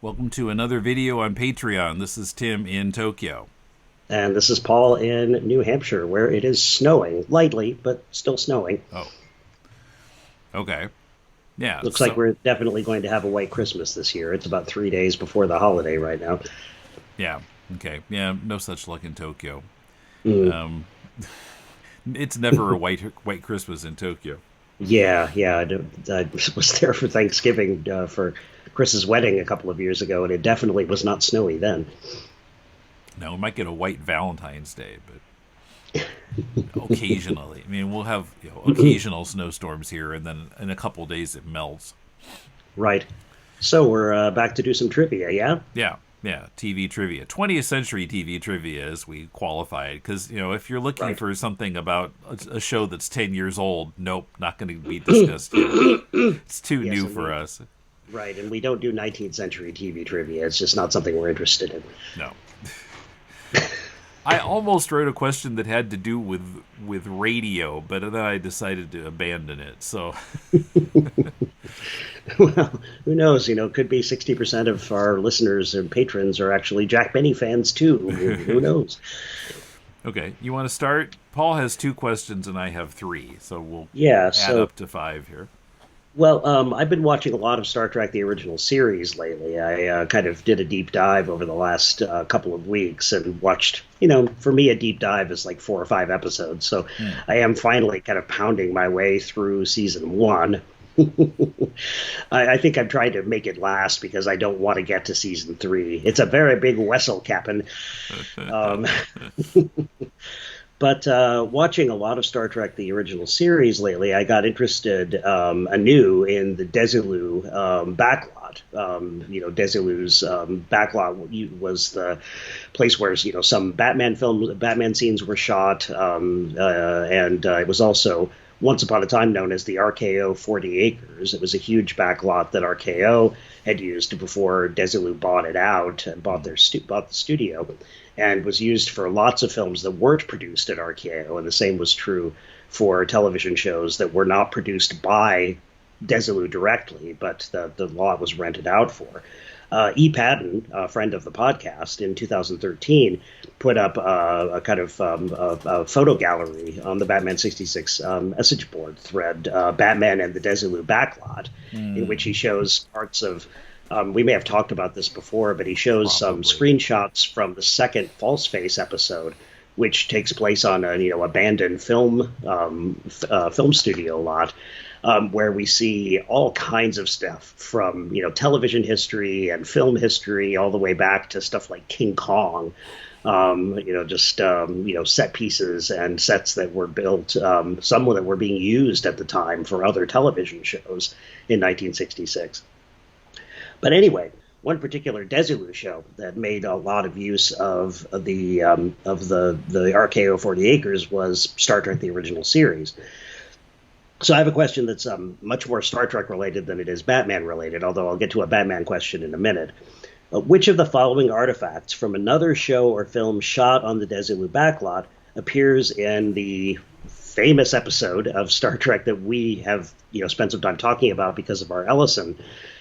Welcome to another video on Patreon. This is Tim in Tokyo. And this is Paul in New Hampshire, where it is snowing, lightly, but still snowing. Oh, okay. Yeah, Looks like we're definitely going to have a white Christmas this year. It's about 3 days before the holiday right now. yeah, okay. Yeah, no such luck in Tokyo. Mm. Um, it's never a white Christmas in Tokyo. Yeah. I was there for Thanksgiving for Chris's wedding a couple of years ago, and it definitely was not snowy then. No, we might get a white Valentine's Day, but occasionally. I mean, we'll have occasional snowstorms here, and then in a couple days it melts. Right. So we're back to do some trivia, yeah? Yeah, TV trivia. 20th century TV trivia, as we qualify it. Because, if you're looking Right. for something about a show that's 10 years old, nope, not going to be discussed yet. It's too Yes, new and for us. right, and we don't do 19th century TV trivia. It's just not something we're interested in. No. I almost wrote a question that had to do with radio, but then I decided to abandon it. So, Well, who knows? Could be 60% of our listeners and patrons are actually Jack Benny fans too. Who knows? okay, you want to start? Paul has 2 questions and I have 3, so we'll Yeah, add so, up to 5 here. well, I've been watching a lot of Star Trek, the original series lately. I kind of did a deep dive over the last couple of weeks and watched, for me, a deep dive is like 4 or 5 episodes. So I am finally kind of pounding my way through season 1. I think I'm trying to make it last because I don't want to get to season 3. It's a very big vessel, Captain. Um, But watching a lot of Star Trek, the original series lately, I got interested anew in the Desilu backlot. Desilu's backlot was the place where some Batman scenes were shot, and it was also once upon a time known as the RKO 40 Acres. It was a huge backlot that RKO had used before Desilu bought it out and bought the studio, and was used for lots of films that weren't produced at RKO, and the same was true for television shows that were not produced by Desilu directly, but the lot was rented out for. E. Padden, a friend of the podcast, in 2013 put up a kind of a photo gallery on the Batman 66 message board thread, Batman and the Desilu backlot, in which he shows parts of we may have talked about this before, but he shows some screenshots from the second False Face episode, which takes place on an abandoned film studio lot, where we see all kinds of stuff from television history and film history all the way back to stuff like King Kong. Set pieces and sets that were built, some that were being used at the time for other television shows in 1966. But anyway, one particular Desilu show that made a lot of use of the RKO 40 Acres was Star Trek: The Original Series. So I have a question that's much more Star Trek related than it is Batman related, although I'll get to a Batman question in a minute. Which of the following artifacts from another show or film shot on the Desilu backlot appears in the famous episode of Star Trek that we have spent some time talking about because of our Ellison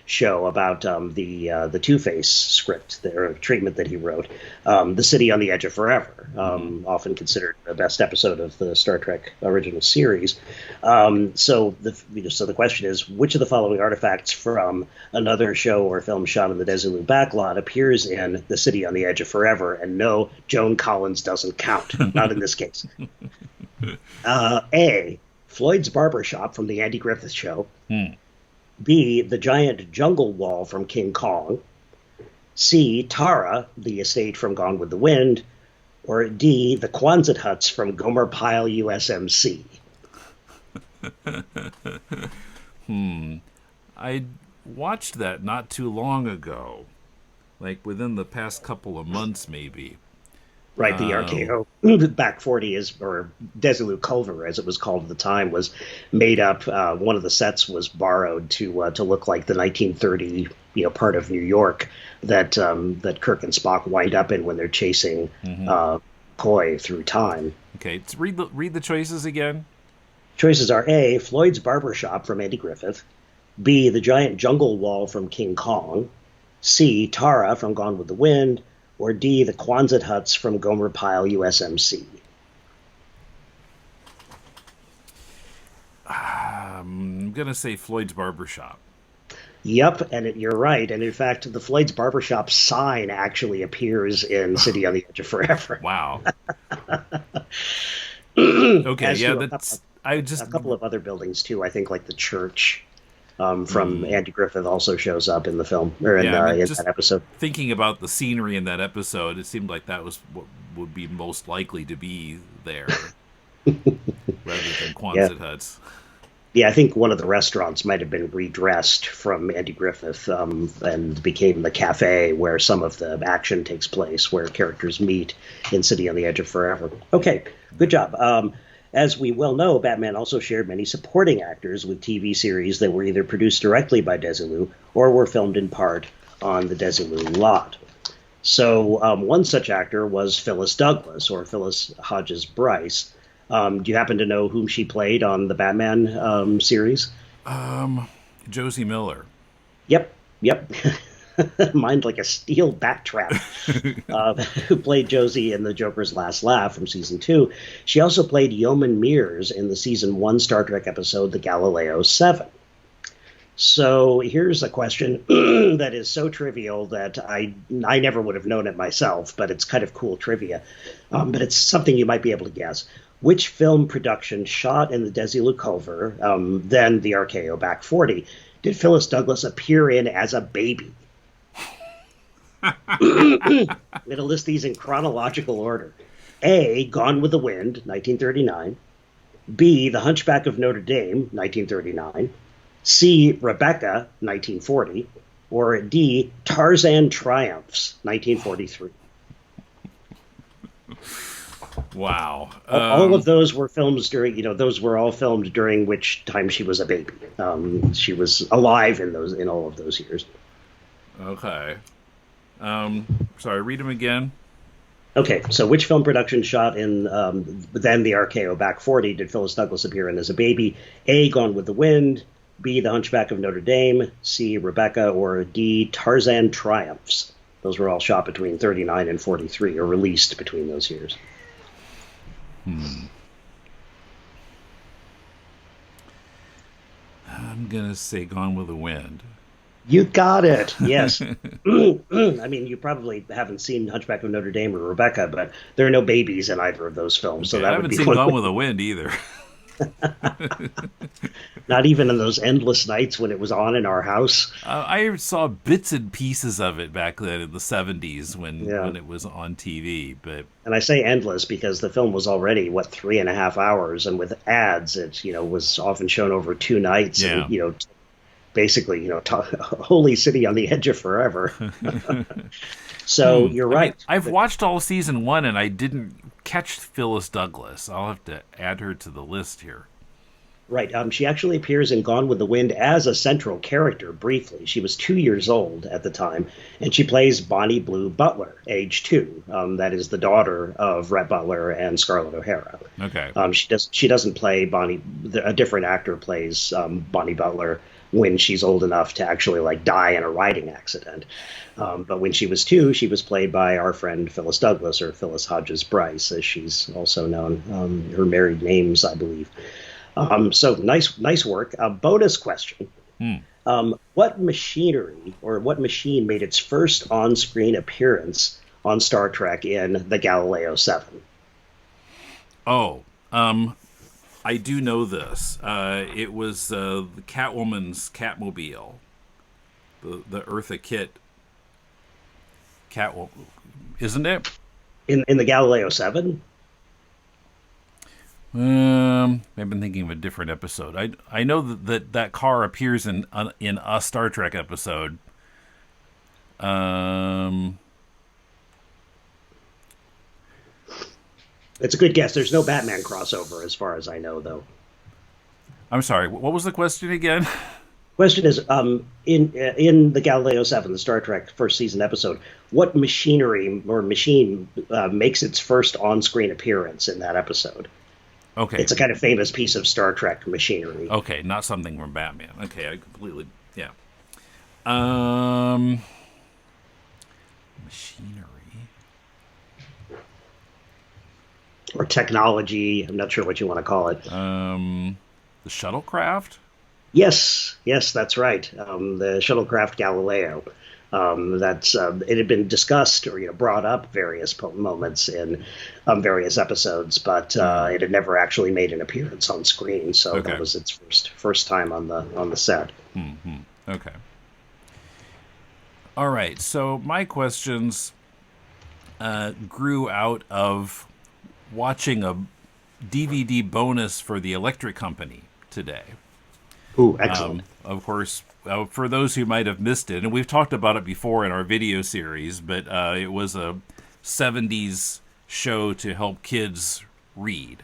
show about the Two-Face script or treatment that he wrote, The City on the Edge of Forever, often considered the best episode of the Star Trek original series. So the question is, which of the following artifacts from another show or film shot in the Desilu backlot appears in The City on the Edge of Forever? And no, Joan Collins doesn't count, not in this case. A, Floyd's Barbershop from the Andy Griffith Show. B, the giant jungle wall from King Kong. C, Tara, the estate from Gone with the Wind. Or D, the Quonset huts from Gomer Pyle USMC. I watched that not too long ago, like within the past couple of months maybe. Right, the RKO Back 40 or Desilu Culver, as it was called at the time, was made up. One of the sets was borrowed to look like the 1930 part of New York that Kirk and Spock wind up in when they're chasing Coy through time. Okay, read the choices again. Choices are A, Floyd's Barbershop from Andy Griffith, B, the giant jungle wall from King Kong, C. Tara from Gone with the Wind, or D. the Quonset huts from Gomer Pyle USMC? I'm gonna say Floyd's Barbershop. Yep, and you're right. And in fact, the Floyd's Barbershop sign actually appears in City on the Edge of Forever. Wow. Okay, As yeah, do that's I just a couple of other buildings too. I think like the church from Andy Griffith also shows up in the film or in, yeah, I mean, in just that episode. thinking about the scenery in that episode, it seemed like that was what would be most likely to be there, rather than Yeah. Quonset huts. Yeah, I think one of the restaurants might have been redressed from Andy Griffith and became the cafe where some of the action takes place, where characters meet in City on the Edge of Forever. Okay, good job. As we well know, Batman also shared many supporting actors with TV series that were either produced directly by Desilu or were filmed in part on the Desilu lot. So one such actor was Phyllis Douglas, or Phyllis Hodges Bryce. Do you happen to know whom she played on the Batman series? Josie Miller. Yep. Mind like a steel bat trap. Who played Josie in The Joker's Last Laugh from season 2. She also played Yeoman Mears in the season 1 Star Trek episode The Galileo 7. So here's a question that is so trivial that I never would have known it myself, but it's kind of cool trivia. But it's something you might be able to guess. Which film production shot in the Desilu Culver, then the RKO Back 40, did Phyllis Douglas appear in as a baby? It'll list these in chronological order. A. Gone with the Wind, 1939. B. The Hunchback of Notre Dame, 1939. C. Rebecca, 1940. Or D. Tarzan Triumphs, 1943. Wow. All of those were films during, those were all filmed during which time she was a baby. She was alive in all of those years. Okay. Sorry, read them again. Okay, so which film production shot in then the RKO Back 40 did Phyllis Douglas appear in as a baby? A. Gone with the Wind. B. The Hunchback of Notre Dame. C. Rebecca. Or D. Tarzan Triumphs. Those were all shot between 39 and 43, or released between those years. I'm gonna say Gone with the Wind. You got it. Yes. I mean, you probably haven't seen Hunchback of Notre Dame or Rebecca, but there are no babies in either of those films, so Okay, that I would haven't be seen one. Gone with the Wind either. Not even in those endless nights when it was on in our house. I saw bits and pieces of it back then in the 70s when Yeah. it was on TV, but And I say endless because the film was already 3.5 hours, and with ads, it was often shown over 2 nights. Yeah. And, basically, Holy City on the Edge of Forever. So you're right. I've watched all season 1 and I didn't catch Phyllis Douglas. I'll have to add her to the list here. Right. She actually appears in Gone with the Wind as a central character briefly. She was 2 years old at the time, and she plays Bonnie Blue Butler, age 2. That is the daughter of Rhett Butler and Scarlett O'Hara. Okay. She doesn't play Bonnie. A different actor plays Bonnie Butler when she's old enough to actually die in a riding accident. But when she was 2, she was played by our friend Phyllis Douglas, or Phyllis Hodges Bryce, as she's also known. Her married names, I believe. So nice work. Bonus question. What machinery or what machine made its first on-screen appearance on Star Trek in the Galileo 7? Oh, I do know this. It was the Catwoman's Catmobile, the Eartha Kitt Catwoman, isn't it? In the Galileo 7? I've been thinking of a different episode. I know that car appears in a Star Trek episode. It's a good guess. There's no Batman crossover as far as I know, though. I'm sorry. What was the question again? Question is, in the Galileo 7, the Star Trek first season episode, what machinery or machine makes its first on-screen appearance in that episode? Okay. It's a kind of famous piece of Star Trek machinery. Okay, not something from Batman. Okay, I completely, yeah. Machinery. Or technology. I'm not sure what you want to call it. The shuttlecraft? Yes, that's right. The shuttlecraft Galileo. That's it had been discussed or brought up various moments in various episodes, but it had never actually made an appearance on screen. So Okay. that was its first time on the set. Okay. All right. So my questions grew out of watching a DVD bonus for the Electric Company today. Ooh, excellent. Of course, for those who might have missed it, and we've talked about it before in our video series, but it was a 70s show to help kids read.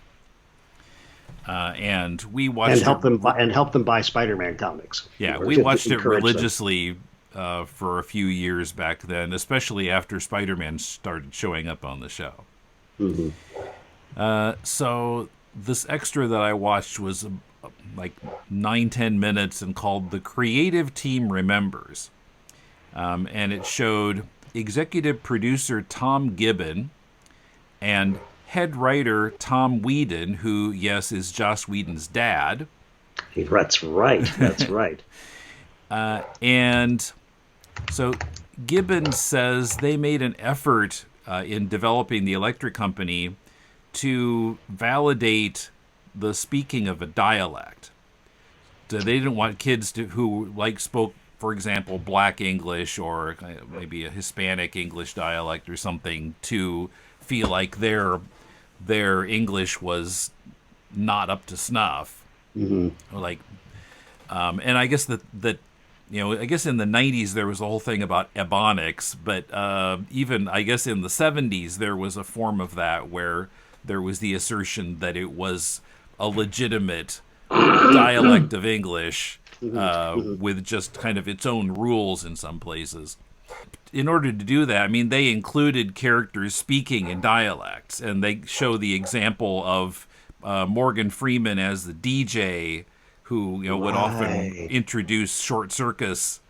And we watched and help them buy Spider-Man comics. Yeah, we watched it religiously for a few years back then, especially after Spider-Man started showing up on the show. Mm-hmm. So this extra that I watched was like 9-10 minutes and called The Creative Team Remembers. And it showed executive producer Tom Gibbon and head writer Tom Whedon, who, yes, is Joss Whedon's dad. That's right. That's right. And so Gibbon says they made an effort in developing the Electric Company to validate the speaking of a dialect. So they didn't want kids who spoke, for example, Black English or maybe a Hispanic English dialect or something to feel like their English was not up to snuff. Mm-hmm. And I guess that I guess in the 90s there was a whole thing about ebonics, but even I guess in the 70s there was a form of that where there was the assertion that it was a legitimate dialect of English with just kind of its own rules in some places. In order to do that, I mean, they included characters speaking in dialects, and they show the example of Morgan Freeman as the DJ who would often introduce short circus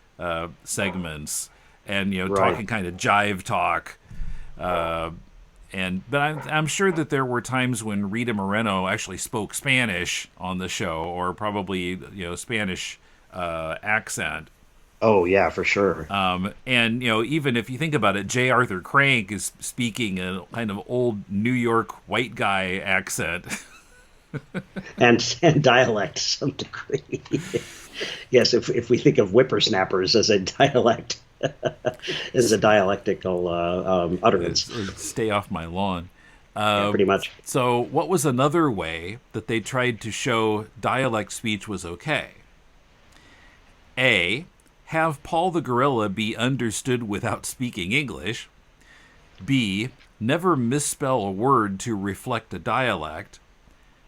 segments and talking kind of jive talk. But I'm sure that there were times when Rita Moreno actually spoke Spanish on the show, or probably Spanish accent. Oh yeah, for sure. And even if you think about it, J. Arthur Crank is speaking a kind of old New York white guy accent. and dialect to some degree. Yes, if we think of whippersnappers as a dialect. Is a dialectical utterance. Stay off my lawn. Yeah, pretty much. So what was another way that they tried to show dialect speech was okay? A, have Paul the Gorilla be understood without speaking English. B, never misspell a word to reflect a dialect.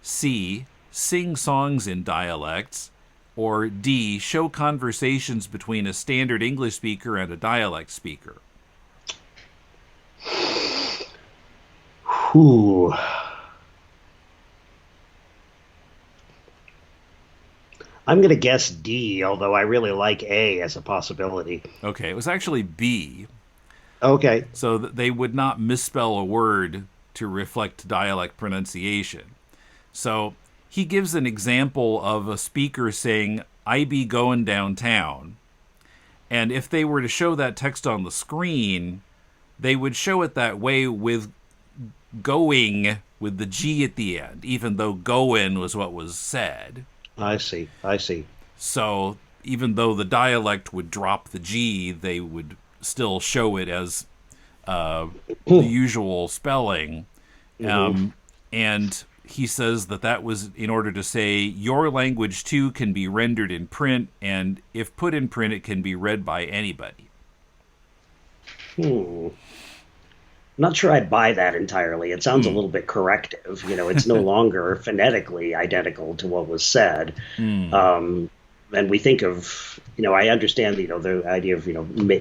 C, sing songs in dialects. Or D, show conversations between a standard English speaker and a dialect speaker. Ooh. I'm going to guess D, although I really like A as a possibility. Okay, it was actually B. Okay. So they would not misspell a word to reflect dialect pronunciation. So he gives an example of a speaker saying, "I be going downtown." And if they were to show that text on the screen, they would show it that way with going with the G at the end, even though going was what was said. I see. So even though the dialect would drop the G, they would still show it as the usual spelling. And he says that was in order to say your language too can be rendered in print, and if put in print, it can be read by anybody. Not sure I buy that entirely. It sounds a little bit corrective. It's no longer phonetically identical to what was said. And we think of, I understand, the idea of,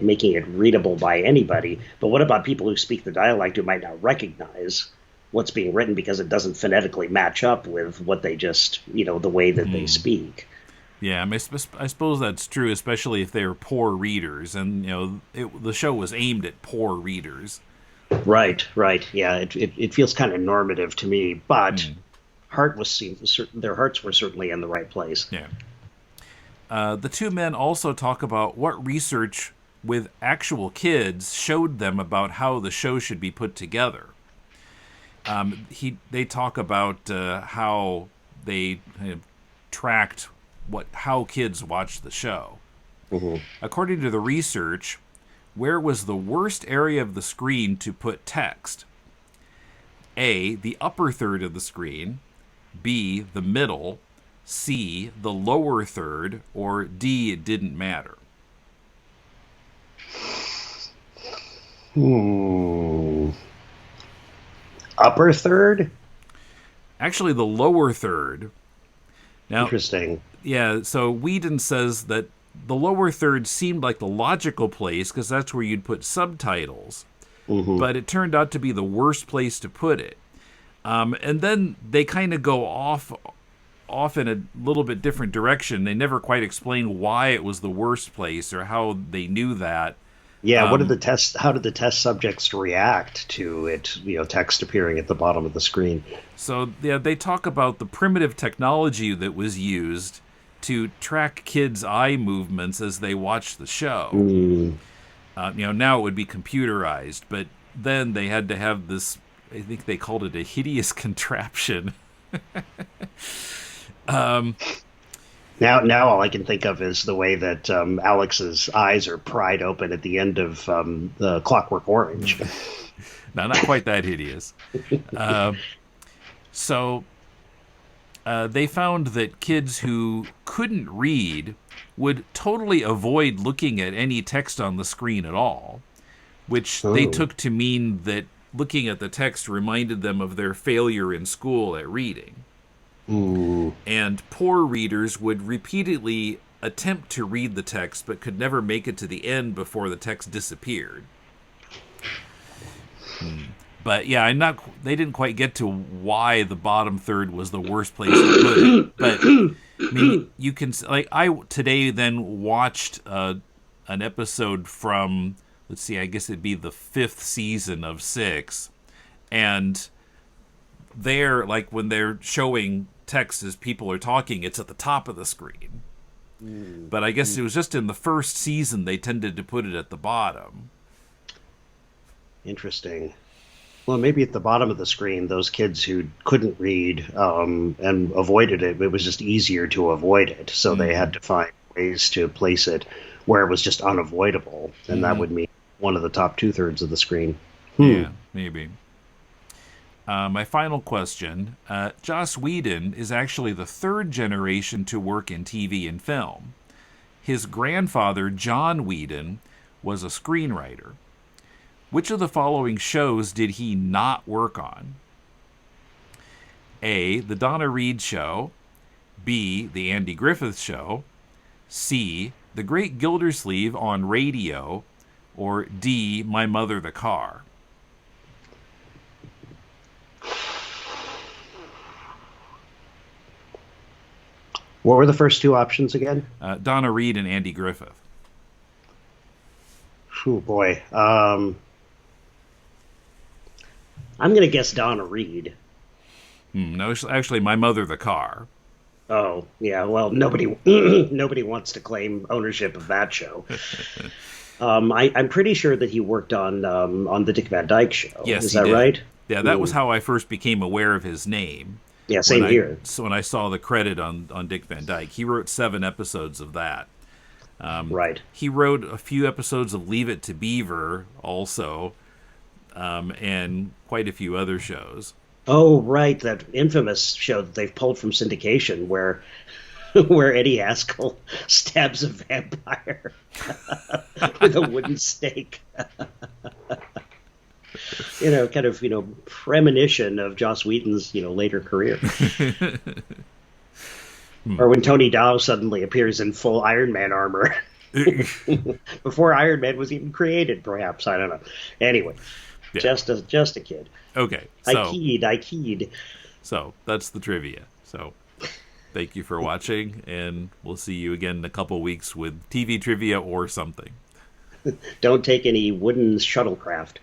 making it readable by anybody. But what about people who speak the dialect who might not recognize what's being written because it doesn't phonetically match up with what they just, the way that they speak? Yeah, I suppose that's true, especially if they're poor readers, and the show was aimed at poor readers. Right, right. Yeah, it feels kind of normative to me, but their hearts were certainly in the right place. Yeah. The two men also talk about what research with actual kids showed them about how the show should be put together. They talk about how they tracked how kids watched the show. Hmm. According to the research, where was the worst area of the screen to put text? A, the upper third of the screen, B, the middle, C, the lower third, or D, it didn't matter. Upper third? Actually, the lower third. Now, Interesting. yeah, so Whedon says that the lower third seemed like the logical place because that's where you'd put subtitles. But it turned out to be the worst place to put it. And then they kind of go off in a little bit different direction. They never quite explain why it was the worst place or how they knew that. Yeah, how did the test subjects react to it, text appearing at the bottom of the screen? So yeah, they talk about the primitive technology that was used to track kids' eye movements as they watched the show. Now it would be computerized, but then they had to have this, I think they called it a hideous contraption. Now all I can think of is the way that Alex's eyes are pried open at the end of the Clockwork Orange. No, not quite that hideous. So they found that kids who couldn't read would totally avoid looking at any text on the screen at all, which they took to mean that looking at the text reminded them of their failure in school at reading. Ooh. And poor readers would repeatedly attempt to read the text but could never make it to the end before the text disappeared. But yeah, they didn't quite get to why the bottom third was the worst place to put it. But I mean, you can, like, I today then watched an episode from, let's see, I guess it'd be the 5th season of 6, and there, like, when they're showing text as people are talking, it's at the top of the screen. But I guess it was just in the first season they tended to put it at the bottom. Interesting. Well, maybe at the bottom of the screen, those kids who couldn't read and avoided it, it was just easier to avoid it. So they had to find ways to place it where it was just unavoidable. And that would mean one of the top 2/3 of the screen. Yeah, maybe. My final question. Joss Whedon is actually the 3rd generation to work in TV and film. His grandfather, John Whedon, was a screenwriter. Which of the following shows did he not work on? A, The Donna Reed Show. B, The Andy Griffith Show. C, The Great Gildersleeve on Radio. Or D, My Mother the Car. What were the first two options again? Donna Reed and Andy Griffith. Oh, boy. I'm going to guess Donna Reed. No, it's actually My Mother the Car. Oh, yeah. Well, nobody wants to claim ownership of that show. I'm pretty sure that he worked on the Dick Van Dyke Show. Yes, is that did. right? Yeah, that was how I first became aware of his name. Yeah, same here. So when I saw the credit on Dick Van Dyke, he wrote 7 episodes of that. Right. He wrote a few episodes of Leave It to Beaver also, and quite a few other shows. Oh, right, that infamous show that they've pulled from syndication where Eddie Haskell stabs a vampire with a wooden stake. Kind of, premonition of Joss Whedon's, later career. Or when Tony Dow suddenly appears in full Iron Man armor. Before Iron Man was even created, perhaps. I don't know. Anyway, yeah. Just a kid. Okay. So, I keyed. So that's the trivia. So Thank you for watching, and we'll see you again in a couple weeks with TV trivia or something. Don't take any wooden shuttlecraft.